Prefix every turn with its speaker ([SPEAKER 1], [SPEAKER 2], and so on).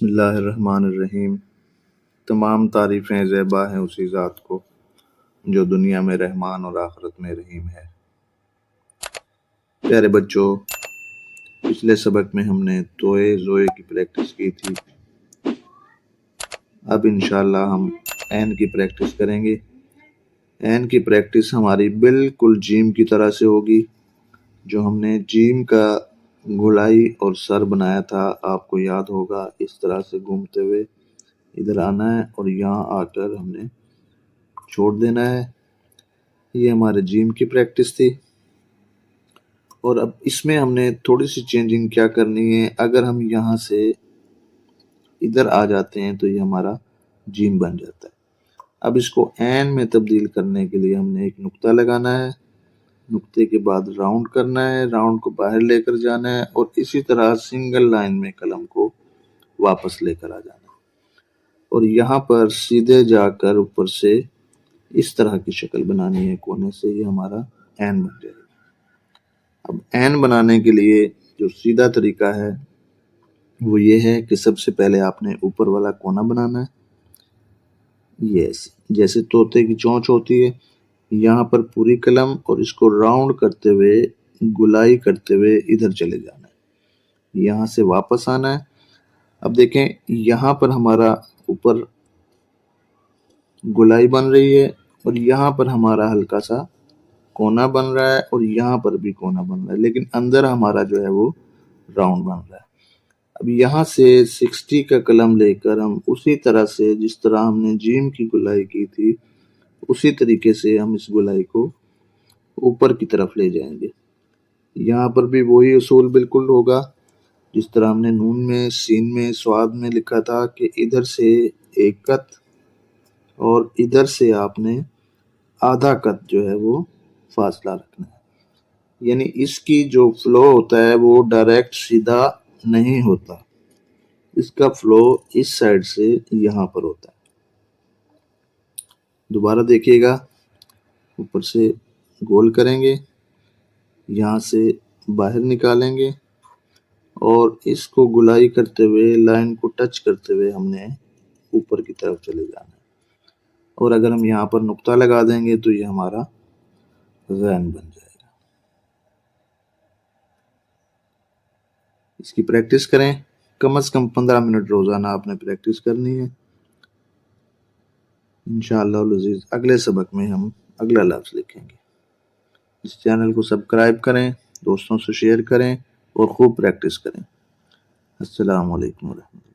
[SPEAKER 1] بسم اللہ الرحمن الرحیم۔ تمام تعریفیں زیبا ہیں اسی ذات کو جو دنیا میں رحمان اور آخرت میں رحیم ہے۔ پیارے بچوں، پچھلے سبق میں ہم نے توئے زوئے کی پریکٹس کی تھی۔ اب انشاءاللہ ہم این کی پریکٹس کریں گے۔ این کی پریکٹس ہماری بالکل جیم کی طرح سے ہوگی۔ جو ہم نے جیم کا گولائی اور سر بنایا تھا، آپ کو یاد ہوگا، اس طرح سے گھومتے ہوئے ادھر آنا ہے اور یہاں آ کر ہم نے چھوڑ دینا ہے۔ یہ ہمارے جیم کی پریکٹس تھی۔ اور اب اس میں ہم نے تھوڑی سی چینجنگ کیا کرنی ہے۔ اگر ہم یہاں سے ادھر آ جاتے ہیں تو یہ ہمارا جیم بن جاتا ہے۔ اب اس کو این میں تبدیل کرنے کے لیے ہم نے ایک نقطہ لگانا ہے، نقطے کے بعد راؤنڈ کرنا ہے، راؤنڈ کو باہر لے کر جانا ہے اور اسی طرح سنگل لائن میں قلم کو واپس لے کر آ جانا ہے اور یہاں پر سیدھے جا کر اوپر سے اس طرح کی شکل بنانی ہے کونے سے۔ یہ ہمارا این بن جائے گا۔ اب این بنانے کے لیے جو سیدھا طریقہ ہے وہ یہ ہے کہ سب سے پہلے آپ نے اوپر والا کونا بنانا ہے، جیسے طوطے کی چونچ ہوتی ہے، یہاں پر پوری قلم اور اس کو راؤنڈ کرتے ہوئے گولائی کرتے ہوئے ادھر چلے جانا ہے، یہاں سے واپس آنا ہے۔ اب دیکھیں یہاں پر ہمارا اوپر گولائی بن رہی ہے اور یہاں پر ہمارا ہلکا سا کونا بن رہا ہے اور یہاں پر بھی کونا بن رہا ہے، لیکن اندر ہمارا جو ہے وہ راؤنڈ بن رہا ہے۔ اب یہاں سے 60 کا قلم لے کر ہم اسی طرح سے جس طرح ہم نے جیم کی گولائی کی تھی اسی طریقے سے ہم اس گولائی کو اوپر کی طرف لے جائیں گے۔ یہاں پر بھی وہی اصول بالکل ہوگا جس طرح ہم نے نون میں، سین میں، سواد میں لکھا تھا کہ ادھر سے ایک قط اور ادھر سے آپ نے آدھا قط جو ہے وہ فاصلہ رکھنا ہے، یعنی اس کی جو فلو ہوتا ہے وہ ڈائریکٹ سیدھا نہیں ہوتا، اس کا فلو اس سائڈ سے یہاں پر ہوتا ہے۔ دوبارہ دیکھیے گا، اوپر سے گول کریں گے، یہاں سے باہر نکالیں گے اور اس کو گولائی کرتے ہوئے لائن کو ٹچ کرتے ہوئے ہم نے اوپر کی طرف چلے جانا ہے، اور اگر ہم یہاں پر نقطہ لگا دیں گے تو یہ ہمارا غین بن جائے گا۔ اس کی پریکٹس کریں، کم از کم 15 منٹ روزانہ آپ نے پریکٹس کرنی ہے۔ انشاءاللہ العزیز اگلے سبق میں ہم اگلا لفظ لکھیں گے۔ اس چینل کو سبسکرائب کریں، دوستوں سے شیئر کریں اور خوب پریکٹس کریں۔ السلام علیکم ورحمۃ اللہ۔